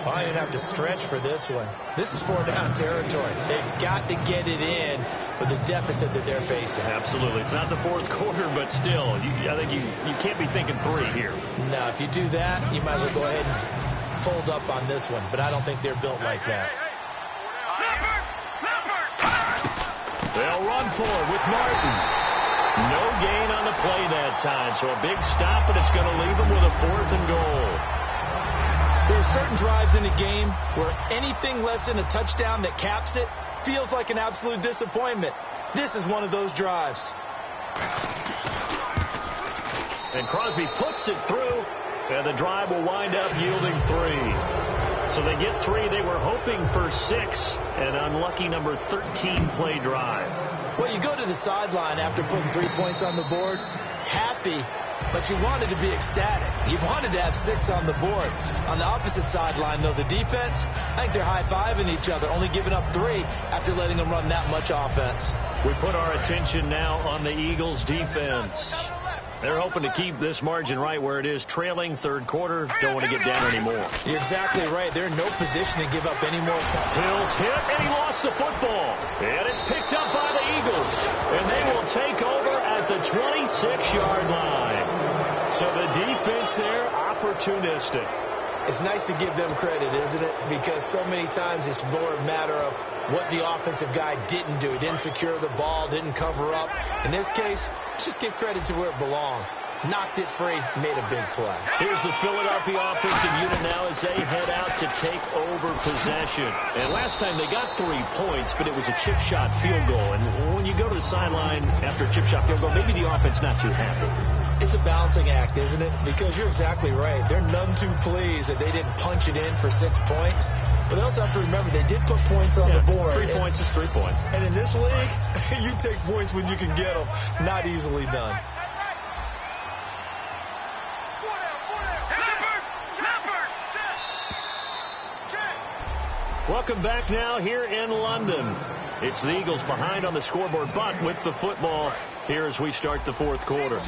Well, you're going to have to stretch for this one. This is 4-down territory. They've got to get it in with the deficit that they're facing. Absolutely. It's not the fourth quarter, but still, I think you can't be thinking 3 here. No, if you do that, you might as well go ahead and fold up on this one. But I don't think they're built like that. They'll run for it with Martin. No gain on the play that time, so a big stop, but it's going to leave them with a 4th and goal. There are certain drives in a game where anything less than a touchdown that caps it feels like an absolute disappointment. This is one of those drives. And Crosby puts it through, and the drive will wind up yielding 3. So they get 3. They were hoping for 6, an unlucky number 13 play drive. Well, you go to the sideline after putting 3 points on the board, happy, but you wanted to be ecstatic. You wanted to have 6 on the board. On the opposite sideline, though, the defense, I think they're high-fiving each other, only giving up 3 after letting them run that much offense. We put our attention now on the Eagles' defense. They're hoping to keep this margin right where it is, trailing third quarter. Don't want to get down anymore. You're exactly right. They're in no position to give up any more points. Hill's hit, and he lost the football. And it's picked up by the Eagles. And they will take over at the 26-yard line. So the defense there, opportunistic. It's nice to give them credit, isn't it? Because so many times it's more a matter of what the offensive guy didn't do. He didn't secure the ball, didn't cover up. In this case, just give credit to where it belongs. Knocked it free, made a big play. Here's the Philadelphia offensive unit now as they head out to take over possession. And last time they got 3 points, but it was a chip shot field goal. And when you go to the sideline after a chip shot field goal, maybe the offense not too happy. It's a balancing act, isn't it? Because you're exactly right. They're none too pleased that they didn't punch it in for 6 points. But they also have to remember they did put points on the board. 3 points is 3 points. And in this league, you take points when you can get them. Not easily done. Welcome back now here in London. It's the Eagles behind on the scoreboard, but with the football here as we start the fourth quarter.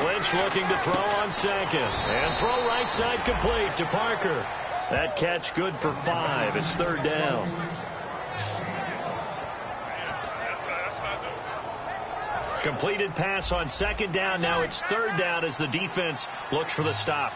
Lynch looking to throw on second. And throw right side complete to Parker. That catch good for 5. It's 3rd down. Completed pass on 2nd down. Now it's 3rd down as the defense looks for the stop.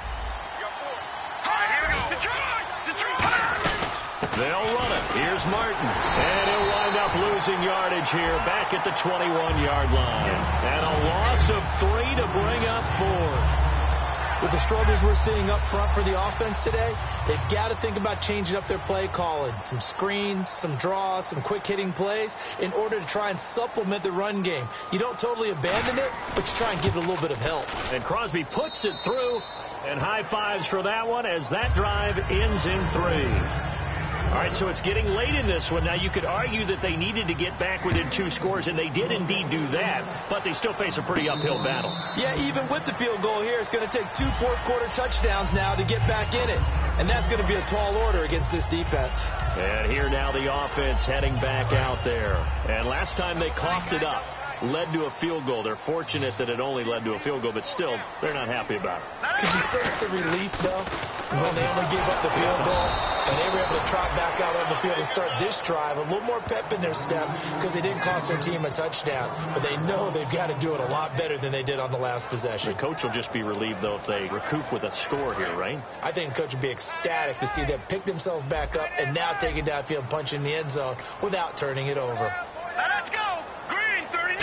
They'll run it. Here's Martin. And he'll wind up losing yardage here back at the 21-yard line. And a loss of 3 to bring up 4. With the struggles we're seeing up front for the offense today, they've got to think about changing up their play calling. Some screens, some draws, some quick-hitting plays in order to try and supplement the run game. You don't totally abandon it, but you try and give it a little bit of help. And Crosby puts it through, and high fives for that one as that drive ends in 3. All right, so it's getting late in this one. Now, you could argue that they needed to get back within 2 scores, and they did indeed do that, but they still face a pretty uphill battle. Yeah, even with the field goal here, it's going to take 2 fourth-quarter touchdowns now to get back in it, and that's going to be a tall order against this defense. And here now the offense heading back out there. And last time they coughed it up, led to a field goal. They're fortunate that it only led to a field goal, but still, they're not happy about it. Could you sense the relief, though, when they only gave up the field goal and they were able to trot back out on the field and start this drive? A little more pep in their step because they didn't cost their team a touchdown, but they know they've got to do it a lot better than they did on the last possession. The coach will just be relieved, though, if they recoup with a score here, right? I think the coach would be ecstatic to see them pick themselves back up and now take it downfield and punch in the end zone without turning it over. Now let's go. Green, 39.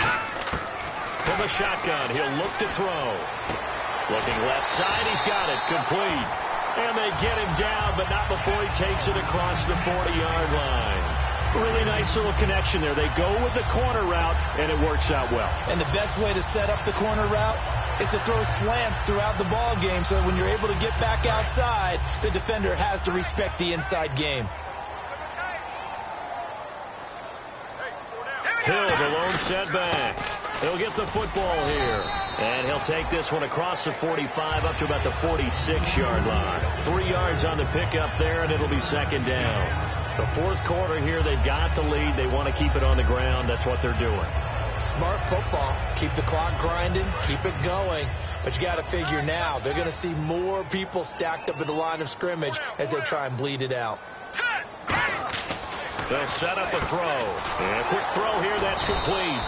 From the shotgun, he'll look to throw. Looking left side, he's got it, complete. And they get him down, but not before he takes it across the 40-yard line. Really nice little connection there. They go with the corner route, and it works out well. And the best way to set up the corner route is to throw slants throughout the ball game so that when you're able to get back outside, the defender has to respect the inside game. Hill, the lone setback. He'll get the football here. And he'll take this one across the 45 up to about the 46-yard line. 3 yards on the pickup there, and it'll be second down. The fourth quarter here, they've got the lead. They want to keep it on the ground. That's what they're doing. Smart football. Keep the clock grinding. Keep it going. But you got to figure now, they're going to see more people stacked up in the line of scrimmage as they try and bleed it out. They'll set up a throw. And a quick throw here, that's complete.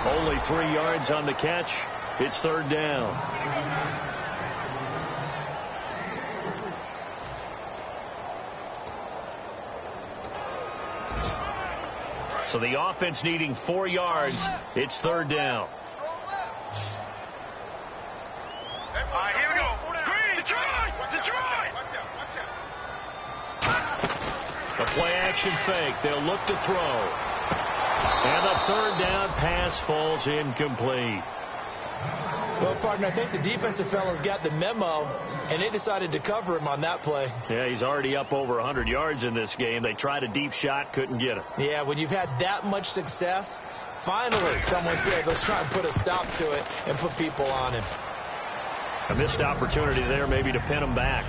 Only 3 yards on the catch. It's third down. So the offense needing 4 yards. It's third down. All right, here we go. Green, Detroit. The play action fake. They'll look to throw. And the third down pass falls incomplete. Well, partner, I think the defensive fellas got the memo, and they decided to cover him on that play. Yeah, he's already up over 100 yards in this game. They tried a deep shot, couldn't get it. Yeah, when you've had that much success, finally someone said, let's try and put a stop to it and put people on him. A missed opportunity there maybe to pin him back.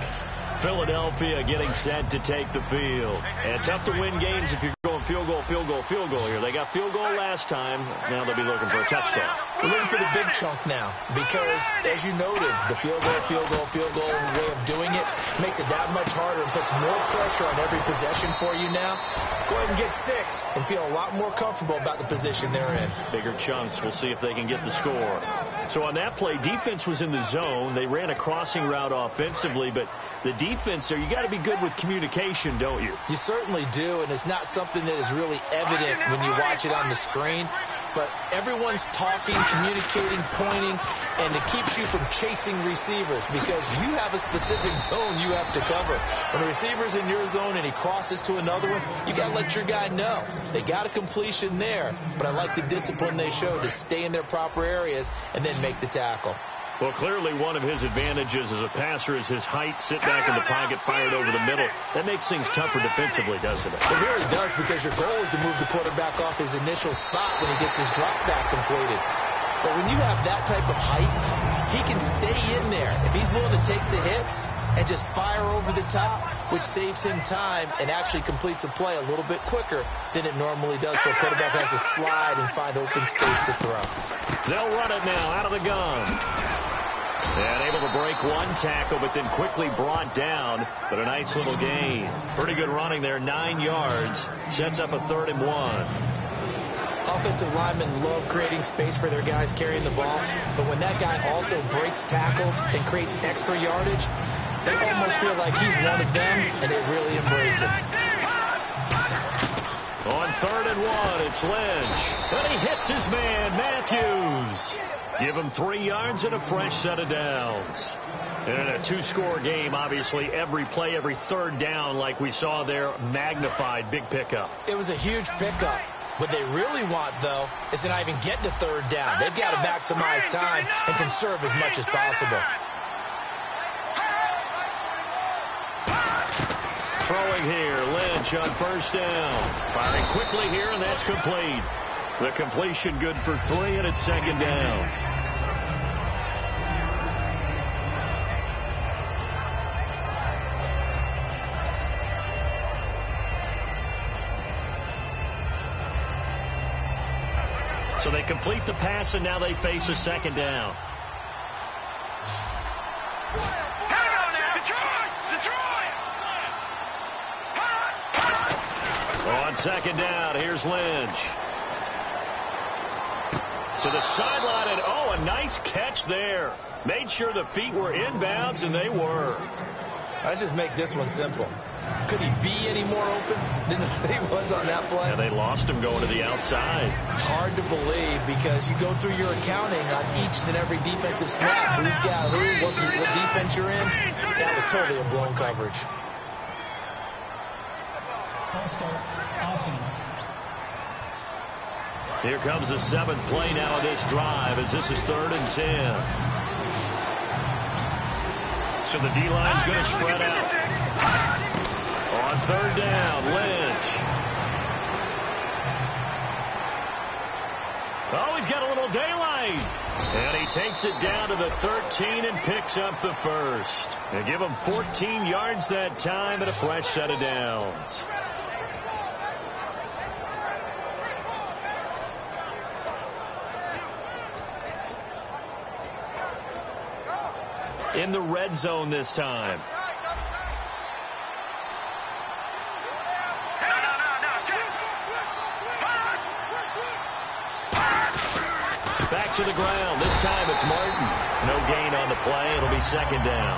Philadelphia getting set to take the field. And tough to win games if you're going field goal here. They got field goal last time. Now they'll be looking for a touchdown. We're looking for the big chunk now because, as you noted, the field goal way of doing it makes it that much harder and puts more pressure on every possession for you now. Go ahead and get 6 and feel a lot more comfortable about the position they're in. Bigger chunks. We'll see if they can get the score. So on that play, defense was in the zone. They ran a crossing route offensively, but the defense there, you got to be good with communication, don't you? You certainly do, and it's not something that is really evident when you watch it on the screen. But everyone's talking, communicating, pointing, and it keeps you from chasing receivers because you have a specific zone you have to cover. When a receiver's in your zone and he crosses to another one, you got to let your guy know. They got a completion there, but I like the discipline they show to stay in their proper areas and then make the tackle. Well, clearly one of his advantages as a passer is his height. Sit back in the pocket, fired over the middle. That makes things tougher defensively, doesn't it? It really does because your goal is to move the quarterback off his initial spot when he gets his drop back completed. But when you have that type of height, he can stay in there. If he's willing to take the hits and just fire over the top, which saves him time and actually completes a play a little bit quicker than it normally does so a quarterback has to slide and find open space to throw. They'll run it now out of the gun. And able to break one tackle, but then quickly brought down. But a nice little gain. Pretty good running there, 9 yards. Sets up a 3rd and 1. Offensive linemen love creating space for their guys carrying the ball. But when that guy also breaks tackles and creates extra yardage, they almost feel like he's one of them, and they really embrace it. On 3rd and 1. It's Lynch. But he hits his man, Matthews. Give him 3 yards and a fresh set of downs. And in a 2-score game, obviously, every play, every 3rd down, like we saw there, magnified. Big pickup. It was a huge pickup. What they really want, though, is to not even get to 3rd down. They've got to maximize time and conserve as much as possible. Throwing here, Lynch on 1st down. Firing quickly here, and that's complete. The completion good for 3, and it's 2nd down. So they complete the pass, and now they face a 2nd down. On 2nd down, here's Lynch. To the sideline, and oh, a nice catch there. Made sure the feet were inbounds, and they were. Let's just make this one simple. Could he be any more open than he was on that play? And they lost him going to the outside. Hard to believe, because you go through your accounting on each and every defensive snap. Who's got who, what defense you're in. That was totally a blown coverage. False start, offense. Here comes the 7th play now of this drive, as this is 3rd and 10. So the D-line's going to spread out. On 3rd down, Lynch. Oh, he's got a little daylight. And he takes it down to the 13 and picks up the 1st. They give him 14 yards that time and a fresh set of downs. In the red zone this time. Back to the ground. This time it's Martin. No gain on the play. It'll be 2nd down.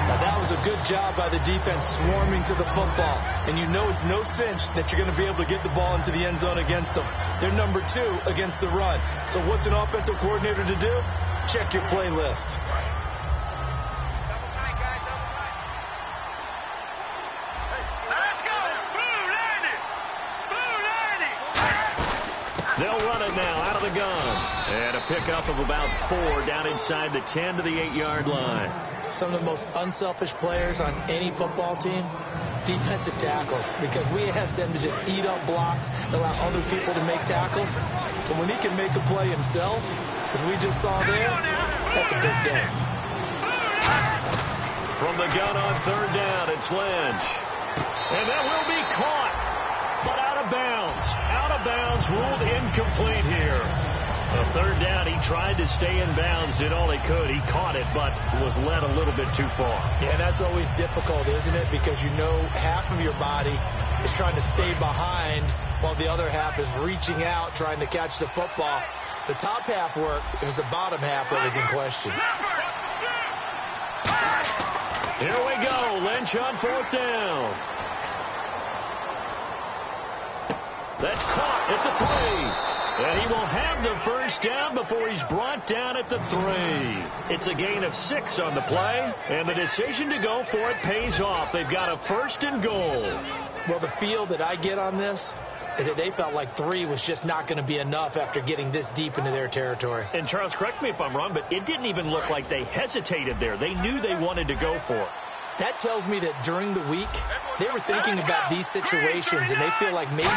Now that was a good job by the defense swarming to the football. And you know it's no cinch that you're going to be able to get the ball into the end zone against them. They're number 2 against the run. So what's an offensive coordinator to do? Check your play list. They'll run it now out of the gun. And a pickup of about 4 down inside the 10 to the 8-yard line. Some of the most unselfish players on any football team, defensive tackles, because we ask them to just eat up blocks, allow other people to make tackles. But when he can make a play himself, as we just saw there, that's a big day. From the gun on 3rd down, it's Lynch. And that will be caught, but out of bounds. Out of bounds, ruled incomplete here. A 3rd down, he tried to stay in bounds, did all he could. He caught it, but was led a little bit too far. Yeah, that's always difficult, isn't it? Because you know half of your body is trying to stay behind while the other half is reaching out, trying to catch the football. The top half worked. It was the bottom half that was in question. Here we go. Lynch on 4th down. That's caught at the 3. And he will have the 1st down before he's brought down at the 3. It's a gain of 6 on the play, and the decision to go for it pays off. They've got a 1st and goal. Well, the feel that I get on this is that they felt like 3 was just not going to be enough after getting this deep into their territory. And Charles, correct me if I'm wrong, but it didn't even look like they hesitated there. They knew they wanted to go for it. That tells me that during the week, they were thinking about these situations, and they feel like maybe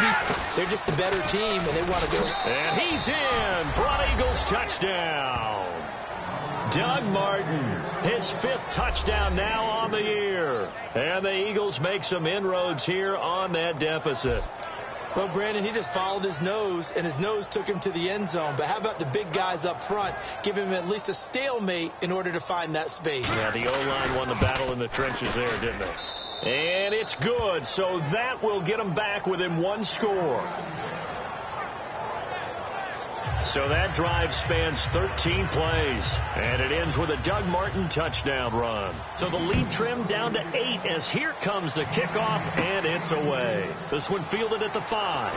they're just the better team, and they want to do it. And he's in for an Eagles touchdown. Doug Martin, his 5th touchdown now on the year. And the Eagles make some inroads here on that deficit. Well, Brandon, he just followed his nose, and his nose took him to the end zone. But how about the big guys up front? Give him at least a stalemate in order to find that space. Yeah, the O-line won the battle in the trenches there, didn't they? And it's good, so that will get them back within 1 score. So that drive spans 13 plays, and it ends with a Doug Martin touchdown run. So the lead trimmed down to 8 as here comes the kickoff, and it's away. This one fielded at the 5.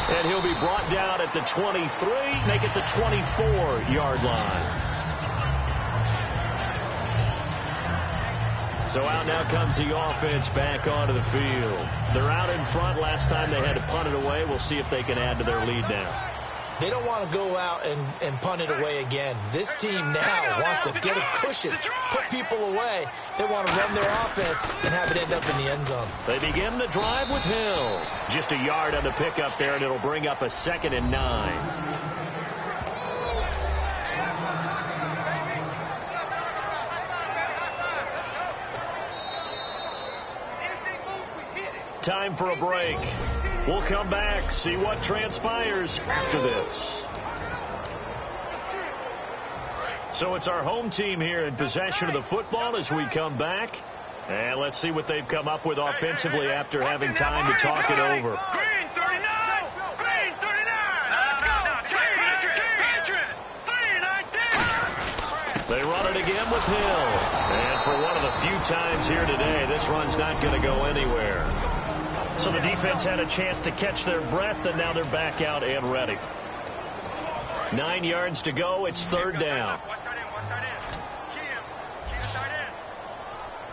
And he'll be brought down at the 23, make it the 24-yard line. So out now comes the offense back onto the field. They're out in front. Last time they had to punt it away. We'll see if they can add to their lead now. They don't want to go out and punt it away again. This team now wants to get a cushion, put people away. They want to run their offense and have it end up in the end zone. They begin the drive with Hill. Just a yard on the pickup there, and it'll bring up a 2nd and 9. Time for a break. We'll come back, see what transpires after this. So it's our home team here in possession of the football as we come back. And let's see what they've come up with offensively after having time to talk it over. Green 39! Green 39! Let's go! Patriot! 3-19! They run it again with Hill. And for one of the few times here today, this run's not going to go anywhere. So the defense had a chance to catch their breath, and now they're back out and ready. 9 yards to go. It's 3rd down.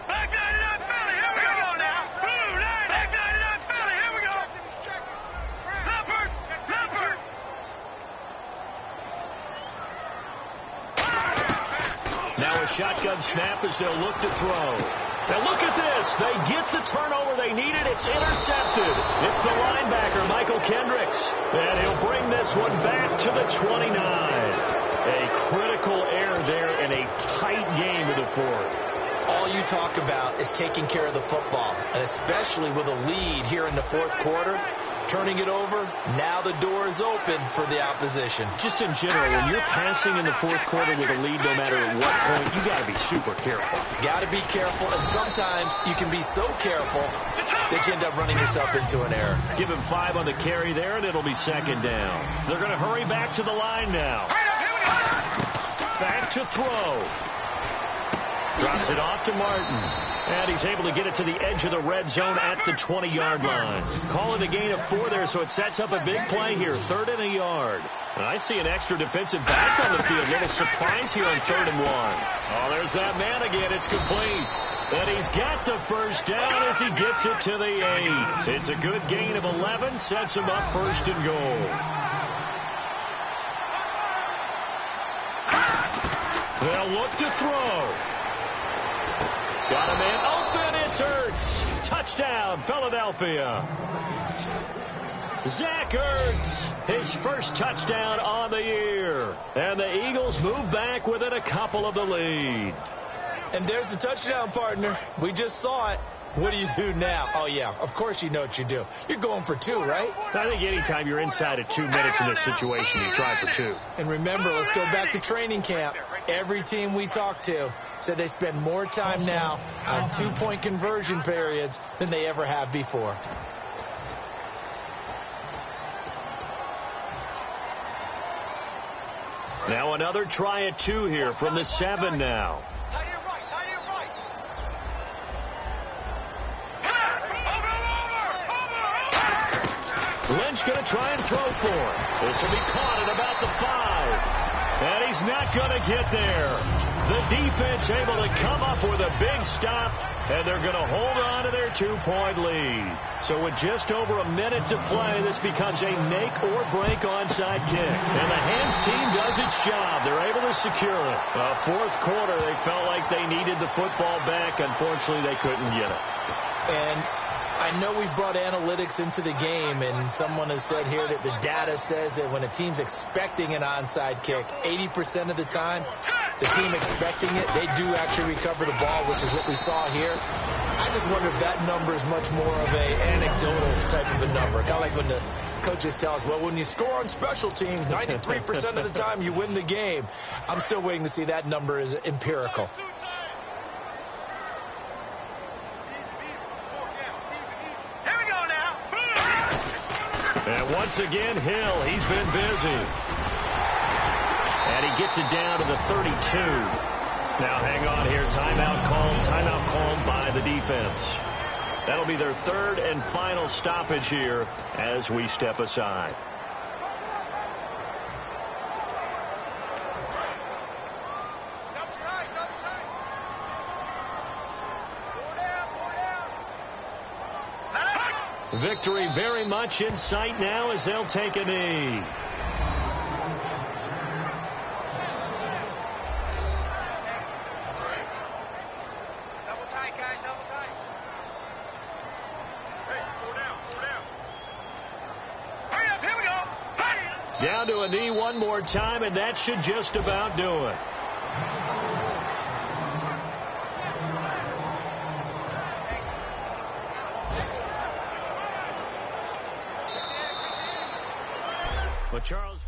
Back 99 Philly, here we go now. Blue line, back 99 Philly, here we go. Leopard. Now a shotgun snap as they'll look to throw. Now look at this. They get the turnover they needed. It's intercepted. It's the linebacker, Michael Kendricks. And he'll bring this one back to the 29. A critical error there in a tight game in the 4th. All you talk about is taking care of the football, and especially with a lead here in the 4th quarter. Turning it over, now the door is open for the opposition. Just in general, when you're passing in the 4th quarter with a lead, no matter at what point, you got to be super careful. Got to be careful, and sometimes you can be so careful that you end up running yourself into an error. Give him 5 on the carry there, and it'll be 2nd down. They're going to hurry back to the line now. Back to throw. Drops it off to Martin. And he's able to get it to the edge of the red zone at the 20-yard line. Call it a gain of 4 there, so it sets up a big play here. 3rd and a yard. And I see an extra defensive back on the field. Little surprise here on 3rd and 1. Oh, there's that man again. It's complete. And he's got the first down as he gets it to the 8. It's a good gain of 11. Sets him up 1st and goal. They'll look to throw. Got a man open. It's Ertz. Touchdown, Philadelphia. Zach Ertz, his first touchdown on the year. And the Eagles move back within a couple of the lead. And there's the touchdown, partner. We just saw it. What do you do now? Oh, yeah, of course you know what you do. You're going for 2, right? I think anytime you're inside of 2 minutes in this situation, you try for 2. And remember, let's go back to training camp. Every team we talked to said they spend more time now on 2-point conversion periods than they ever have before. Now another try at 2 here from the 7 now. Lynch going to try and throw for it. This will be caught at about the 5. And he's not going to get there. The defense able to come up with a big stop, and they're going to hold on to their 2-point lead. So with just over a minute to play, this becomes a make-or-break onside kick. And the hands team does its job. They're able to secure it. 4th quarter, they felt like they needed the football back. Unfortunately, they couldn't get it. And I know we brought analytics into the game, and someone has said here that the data says that when a team's expecting an onside kick, 80% of the time, the team expecting it, they do actually recover the ball, which is what we saw here. I just wonder if that number is much more of a anecdotal type of a number. Kind of like when the coaches tell us, well, when you score on special teams, 93% of the time you win the game. I'm still waiting to see that number is empirical. And And once again, Hill, he's been busy. And he gets it down to the 32. Now hang on here. Timeout called by the defense. That'll be their third and final stoppage here as we step aside. Victory very much in sight now as they'll take a knee. Double tight, guys, double tight. Hey, four down. Hurry up, here we go. Hurry up. Down to a knee one more time, and that should just about do it. But Charles